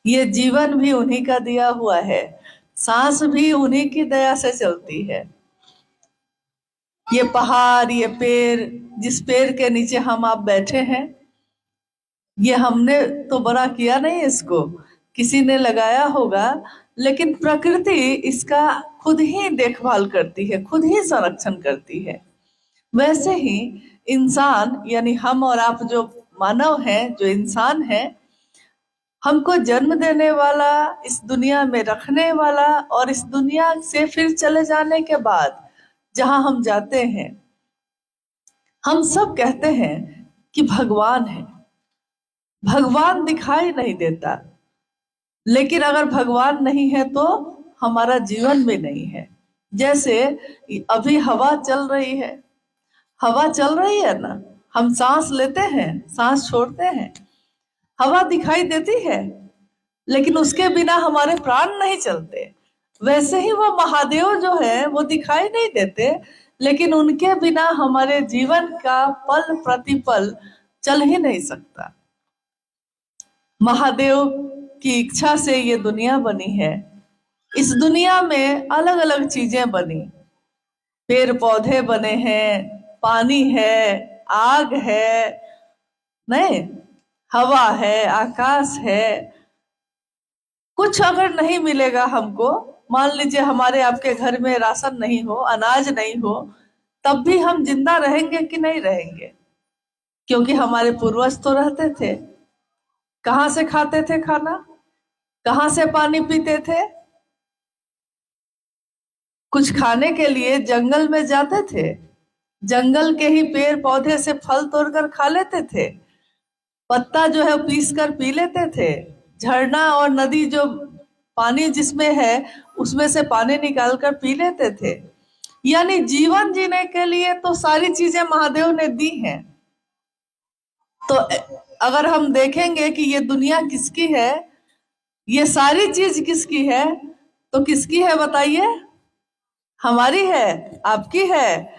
ये जीवन भी उन्हीं का दिया हुआ है, सांस भी उन्हीं की दया से चलती है। ये पहाड़, ये पेड़, जिस पेड़ के नीचे हम आप बैठे हैं, ये हमने तो बड़ा किया नहीं, इसको किसी ने लगाया होगा, लेकिन प्रकृति इसका खुद ही देखभाल करती है, खुद ही संरक्षण करती है। वैसे ही इंसान यानी हम और आप जो मानव हैं, जो इंसान हैं, हमको जन्म देने वाला, इस दुनिया में रखने वाला और इस दुनिया से फिर चले जाने के बाद जहां हम जाते हैं, हम सब कहते हैं कि भगवान है। भगवान दिखाई नहीं देता, लेकिन अगर भगवान नहीं है तो हमारा जीवन भी नहीं है। जैसे अभी हवा चल रही है, हवा चल रही है ना, हम सांस लेते हैं, सांस छोड़ते हैं, हवा दिखाई देती है, लेकिन उसके बिना हमारे प्राण नहीं चलते। वैसे ही वो महादेव जो है वो दिखाई नहीं देते, लेकिन उनके बिना हमारे जीवन का पल प्रतिपल चल ही नहीं सकता। महादेव की इच्छा से ये दुनिया बनी है। इस दुनिया में अलग अलग चीजें बनी, पेड़ पौधे बने हैं, पानी है, आग है, नहीं, हवा है, आकाश है। कुछ अगर नहीं मिलेगा हमको, मान लीजिए हमारे आपके घर में राशन नहीं हो, अनाज नहीं हो, तब भी हम जिंदा रहेंगे कि नहीं रहेंगे? क्योंकि हमारे पूर्वज तो रहते थे। कहाँ से खाते थे खाना, कहाँ से पानी पीते थे? कुछ खाने के लिए जंगल में जाते थे, जंगल के ही पेड़ पौधे से फल तोड़कर खा लेते थे, पत्ता जो है पीस कर पी लेते थे, झरना और नदी जो पानी जिसमें है उसमें से पानी निकाल कर पी लेते थे। यानी जीवन जीने के लिए तो सारी चीजें महादेव ने दी हैं। तो अगर हम देखेंगे कि ये दुनिया किसकी है, ये सारी चीज किसकी है, तो किसकी है बताइए? हमारी है, आपकी है,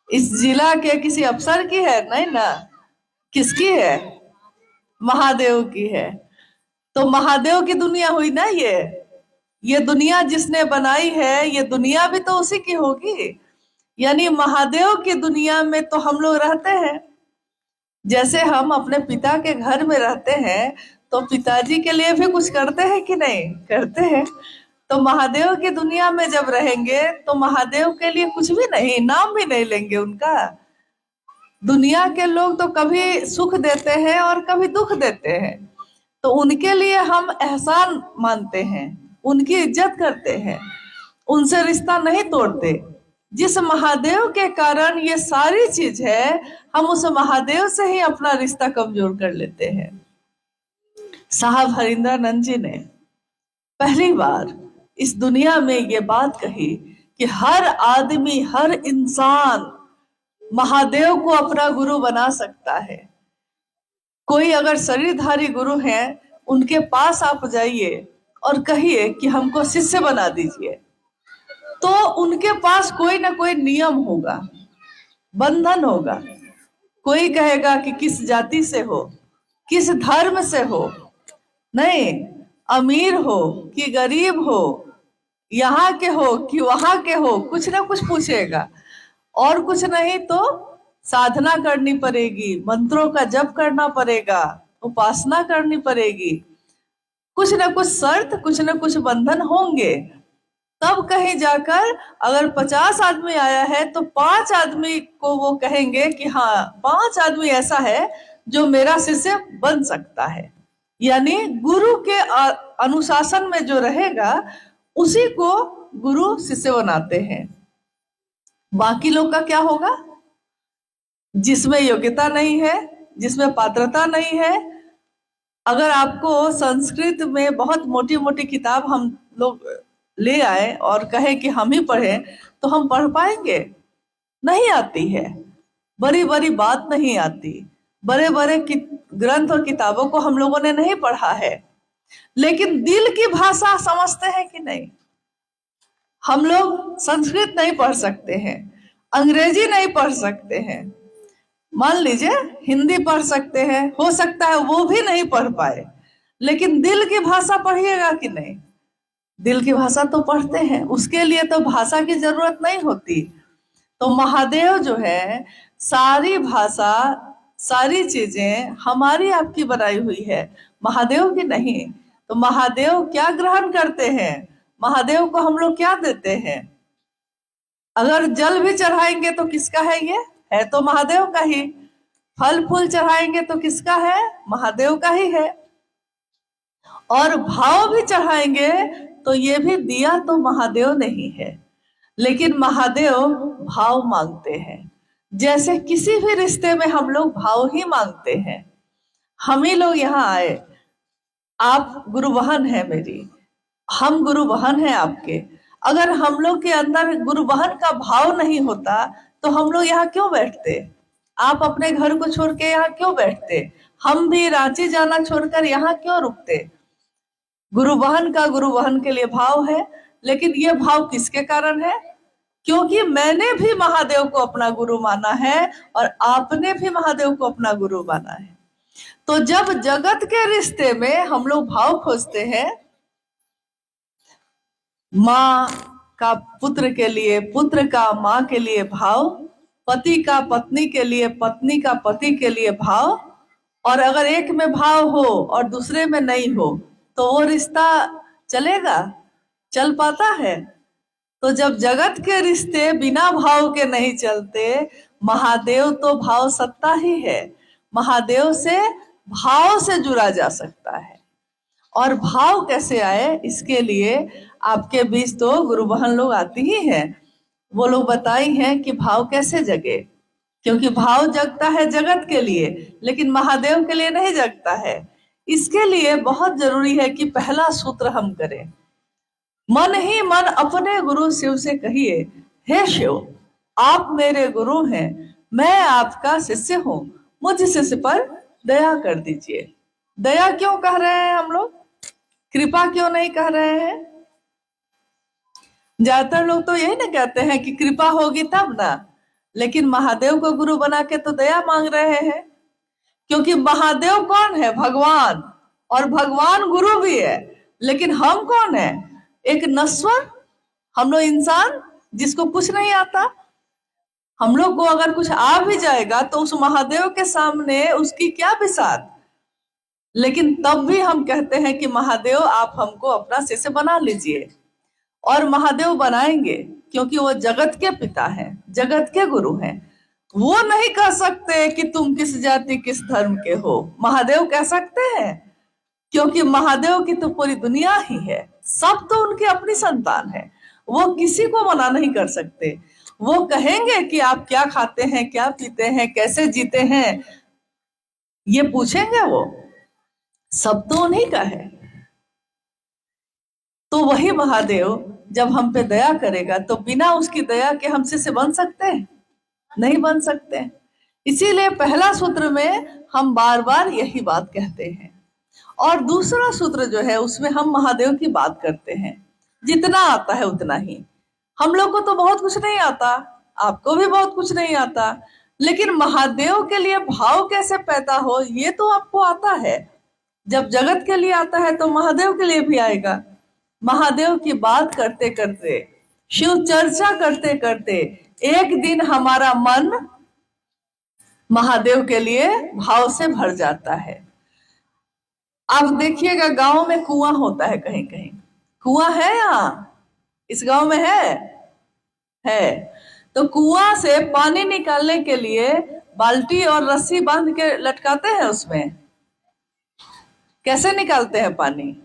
इस जिला के किसी अफसर की है? नहीं ना। किसकी है? महादेव की है। तो महादेव की दुनिया हुई ना ये दुनिया जिसने बनाई है, ये दुनिया भी तो उसी की होगी। यानी महादेव की दुनिया में तो हम लोग रहते हैं। जैसे हम अपने पिता के घर में रहते हैं, तो पिताजी के लिए भी कुछ करते हैं कि नहीं करते हैं? तो महादेव की दुनिया में जब रहेंगे तो महादेव के लिए कुछ भी नहीं, नाम भी नहीं लेंगे उनका। दुनिया के लोग तो कभी सुख देते हैं और कभी दुख देते हैं, तो उनके लिए हम एहसान मानते हैं, उनकी इज्जत करते हैं, उनसे रिश्ता नहीं तोड़ते। जिस महादेव के कारण ये सारी चीज है, हम उस महादेव से ही अपना रिश्ता कमजोर कर लेते हैं। साहब हरिंद्रानंद जी ने पहली बार इस दुनिया में ये बात कही कि हर आदमी, हर इंसान महादेव को अपना गुरु बना सकता है। कोई अगर शरीरधारी गुरु हैं, उनके पास आप जाइए और कहिए कि हमको शिष्य बना दीजिए, तो उनके पास कोई ना कोई नियम होगा, बंधन होगा। कोई कहेगा कि किस जाति से हो, किस धर्म से हो, नहीं, अमीर हो कि गरीब हो, यहाँ के हो कि वहां के हो, कुछ ना कुछ पूछेगा। और कुछ नहीं तो साधना करनी पड़ेगी, मंत्रों का जप करना पड़ेगा, उपासना करनी पड़ेगी, कुछ ना कुछ शर्त, कुछ ना कुछ बंधन होंगे। तब कहीं जाकर अगर 50 आदमी आया है तो 5 आदमी को वो कहेंगे कि हाँ, 5 आदमी ऐसा है जो मेरा शिष्य बन सकता है। यानी गुरु के अनुशासन में जो रहेगा उसी को गुरु शिष्य बनाते हैं। बाकी लोग का क्या होगा? जिसमें योग्यता नहीं है, जिसमें पात्रता नहीं है। अगर आपको संस्कृत में बहुत मोटी मोटी किताब हम लोग ले आए और कहे कि हम ही पढ़े, तो हम पढ़ पाएंगे? नहीं आती है। बड़ी बड़ी बात नहीं आती, बड़े बड़े ग्रंथ और किताबों को हम लोगों ने नहीं पढ़ा है, लेकिन दिल की भाषा समझते हैं कि नहीं? हम लोग संस्कृत नहीं पढ़ सकते हैं, अंग्रेजी नहीं पढ़ सकते हैं, मान लीजिए हिंदी पढ़ सकते हैं, हो सकता है वो भी नहीं पढ़ पाए, लेकिन दिल की भाषा पढ़िएगा कि नहीं? दिल की भाषा तो पढ़ते हैं, उसके लिए तो भाषा की जरूरत नहीं होती। तो महादेव जो है, सारी भाषा, सारी चीजें हमारी आपकी बनाई हुई है, महादेव की नहीं। तो महादेव क्या ग्रहण करते हैं? महादेव को हम लोग क्या देते हैं? अगर जल भी चढ़ाएंगे तो किसका है? ये है तो महादेव का ही। फल फूल चढ़ाएंगे तो किसका है? महादेव का ही है। और भाव भी चढ़ाएंगे तो ये भी दिया तो महादेव नहीं है, लेकिन महादेव भाव मांगते हैं। जैसे किसी भी रिश्ते में हम लोग भाव ही मांगते हैं। हम ही लोग यहाँ आए, आप गुरु बहन है मेरी, हम गुरु बहन है आपके। अगर हम लोग के अंदर गुरु बहन का भाव नहीं होता तो हम लोग यहाँ क्यों बैठते? आप अपने घर को छोड़ के यहाँ क्यों बैठते? हम भी रांची जाना छोड़कर यहाँ क्यों रुकते? गुरु बहन के लिए भाव है, लेकिन ये भाव किसके कारण है? क्योंकि मैंने भी महादेव को अपना गुरु माना है और आपने भी महादेव को अपना गुरु माना है। तो जब जगत के रिश्ते में हम लोग भाव खोजते हैं, माँ का पुत्र के लिए, पुत्र का माँ के लिए भाव, पति का पत्नी के लिए, पत्नी का पति के लिए भाव, और अगर एक में भाव हो और दूसरे में नहीं हो तो वो रिश्ता चलेगा? चल पाता है? तो जब जगत के रिश्ते बिना भाव के नहीं चलते, महादेव तो भाव सत्ता ही है। महादेव से भाव से जुड़ा जा सकता है। और भाव कैसे आए, इसके लिए आपके बीच तो गुरु बहन लोग आती ही है, वो लोग बताई हैं कि भाव कैसे जगे। क्योंकि भाव जगता है जगत के लिए, लेकिन महादेव के लिए नहीं जगता है। इसके लिए बहुत जरूरी है कि पहला सूत्र हम करें, मन ही मन अपने गुरु शिव से कहिए, हे शिव आप मेरे गुरु हैं, मैं आपका शिष्य हूँ, मुझ शिष्य पर दया कर दीजिए। दया क्यों कह रहे हैं हम लोग? कृपा क्यों नहीं कह रहे हैं? ज्यादातर लोग तो यही ना कहते हैं कि कृपा होगी तब ना, लेकिन महादेव को गुरु बना के तो दया मांग रहे हैं। क्योंकि महादेव कौन है? भगवान। और भगवान गुरु भी है, लेकिन हम कौन है? एक नश्वर, हम लोग इंसान जिसको कुछ नहीं आता। हम लोग को अगर कुछ आ भी जाएगा तो उस महादेव के सामने उसकी क्या बिसात। लेकिन तब भी हम कहते हैं कि महादेव आप हमको अपना शिष्य बना लीजिए। और महादेव बनाएंगे क्योंकि वो जगत के पिता हैं, जगत के गुरु हैं। वो नहीं कह सकते कि तुम किस जाति किस धर्म के हो। महादेव कह सकते हैं, क्योंकि महादेव की तो पूरी दुनिया ही है, सब तो उनकी अपनी संतान है। वो किसी को मना नहीं कर सकते। वो कहेंगे कि आप क्या खाते हैं, क्या पीते हैं, कैसे जीते हैं, ये पूछेंगे। वो सब तो उन्हीं का है। तो वही महादेव जब हम पे दया करेगा तो बिना उसकी दया के हम शिष्य बन सकते हैं? नहीं बन सकते। इसीलिए पहला सूत्र में हम बार बार यही बात कहते हैं। और दूसरा सूत्र जो है उसमें हम महादेव की बात करते हैं, जितना आता है उतना ही। हम लोग को तो बहुत कुछ नहीं आता, आपको भी बहुत कुछ नहीं आता, लेकिन महादेव के लिए भाव कैसे पैदा हो ये तो आपको आता है। जब जगत के लिए आता है तो महादेव के लिए भी आएगा। महादेव की बात करते करते, शिव चर्चा करते करते एक दिन हमारा मन महादेव के लिए भाव से भर जाता है। आप देखिएगा गांव में कुआं होता है, कहीं कहीं कुआं है। यहाँ इस गांव में है। तो कुआं से पानी निकालने के लिए बाल्टी और रस्सी बांध के लटकाते हैं। उसमें कैसे निकालते हैं पानी?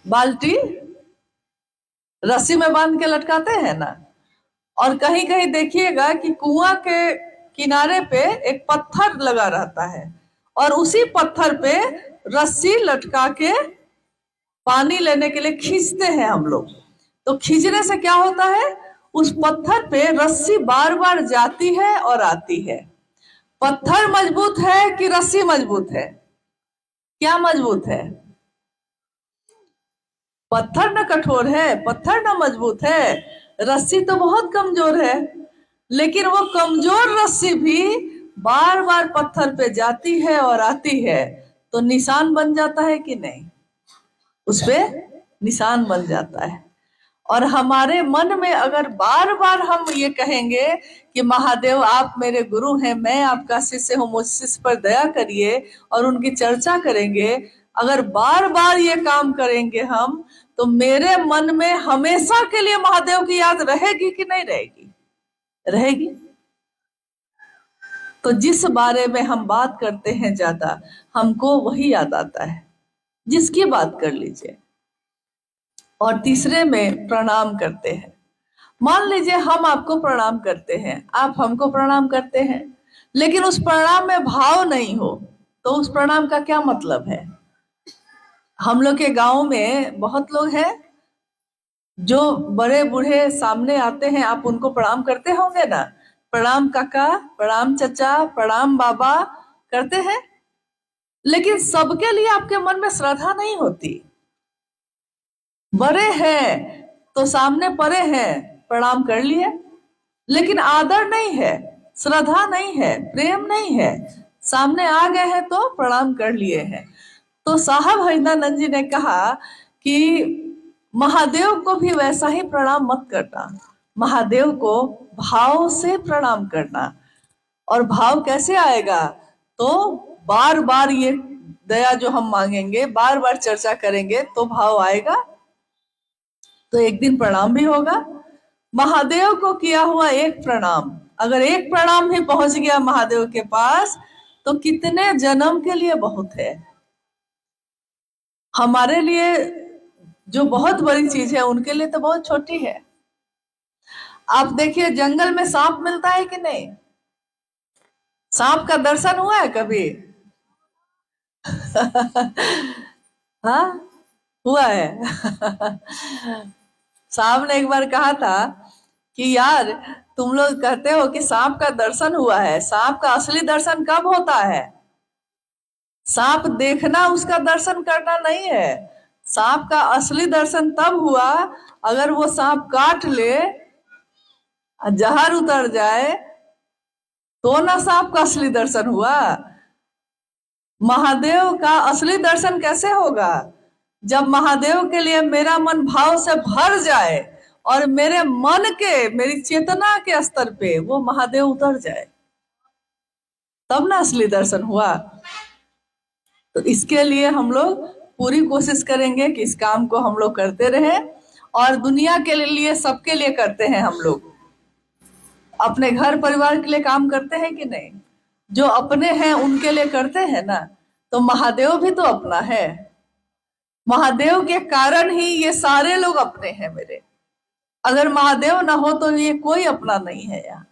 बाल्टी रस्सी में बांध के लटकाते हैं ना। और कहीं कहीं देखिएगा कि कुआं के किनारे पे एक पत्थर लगा रहता है और उसी पत्थर पे रस्सी लटका के पानी लेने के लिए खींचते हैं हम लोग। तो खींचने से क्या होता है? उस पत्थर पे रस्सी बार बार जाती है और आती है। पत्थर मजबूत है कि रस्सी मजबूत है? क्या मजबूत है? पत्थर ना कठोर है, पत्थर ना मजबूत है, रस्सी तो बहुत कमजोर है। लेकिन वो कमजोर रस्सी भी बार बार पत्थर पे जाती है और आती है, तो निशान बन जाता है कि नहीं, उस पे निशान बन जाता है। और हमारे मन में अगर बार बार हम ये कहेंगे कि महादेव आप मेरे गुरु हैं, मैं आपका शिष्य हूँ, मुझ शिष्य पर दया करिए, और उनकी चर्चा करेंगे, अगर बार बार ये काम करेंगे हम, तो मेरे मन में हमेशा के लिए महादेव की याद रहेगी कि नहीं रहेगी? रहेगी। तो जिस बारे में हम बात करते हैं ज्यादा, हमको वही याद आता है, जिसकी बात कर लीजिए। और तीसरे में प्रणाम करते हैं। मान लीजिए हम आपको प्रणाम करते हैं, आप हमको प्रणाम करते हैं, लेकिन उस प्रणाम में भाव नहीं हो, तो उस प्रणाम का क्या मतलब है? हम लोग के गांव में बहुत लोग हैं जो बड़े बूढ़े सामने आते हैं, आप उनको प्रणाम करते होंगे ना, प्रणाम काका, प्रणाम चाचा, प्रणाम बाबा करते हैं, लेकिन सबके लिए आपके मन में श्रद्धा नहीं होती। बड़े हैं तो सामने पड़े हैं, प्रणाम कर लिए, लेकिन आदर नहीं है, श्रद्धा नहीं है, प्रेम नहीं है, सामने आ गए हैं तो प्रणाम कर लिए हैं। तो साहब हरिदानंद जी ने कहा कि महादेव को भी वैसा ही प्रणाम मत करना, महादेव को भाव से प्रणाम करना। और भाव कैसे आएगा? तो बार बार ये दया जो हम मांगेंगे, बार बार चर्चा करेंगे तो भाव आएगा, तो एक दिन प्रणाम भी होगा। महादेव को किया हुआ एक प्रणाम, अगर एक प्रणाम भी पहुंच गया महादेव के पास, तो कितने जन्म के लिए बहुत है। हमारे लिए जो बहुत बड़ी चीज है, उनके लिए तो बहुत छोटी है। आप देखिए जंगल में सांप मिलता है कि नहीं? सांप का दर्शन हुआ है कभी? हाँ, हुआ है। सांप ने एक बार कहा था कि यार तुम लोग कहते हो कि सांप का दर्शन हुआ है, सांप का असली दर्शन कब होता है? सांप देखना उसका दर्शन करना नहीं है, सांप का असली दर्शन तब हुआ अगर वो सांप काट ले, जहर उतर जाए, तो ना सांप का असली दर्शन हुआ। महादेव का असली दर्शन कैसे होगा? जब महादेव के लिए मेरा मन भाव से भर जाए और मेरे मन के, मेरी चेतना के स्तर पे वो महादेव उतर जाए, तब ना असली दर्शन हुआ। तो इसके लिए हम लोग पूरी कोशिश करेंगे कि इस काम को हम लोग करते रहें, और दुनिया के लिए, सबके लिए करते हैं हम लोग। अपने घर परिवार के लिए काम करते हैं कि नहीं? जो अपने हैं उनके लिए करते हैं ना, तो महादेव भी तो अपना है। महादेव के कारण ही ये सारे लोग अपने हैं मेरे। अगर महादेव ना हो तो ये कोई अपना नहीं है यहाँ।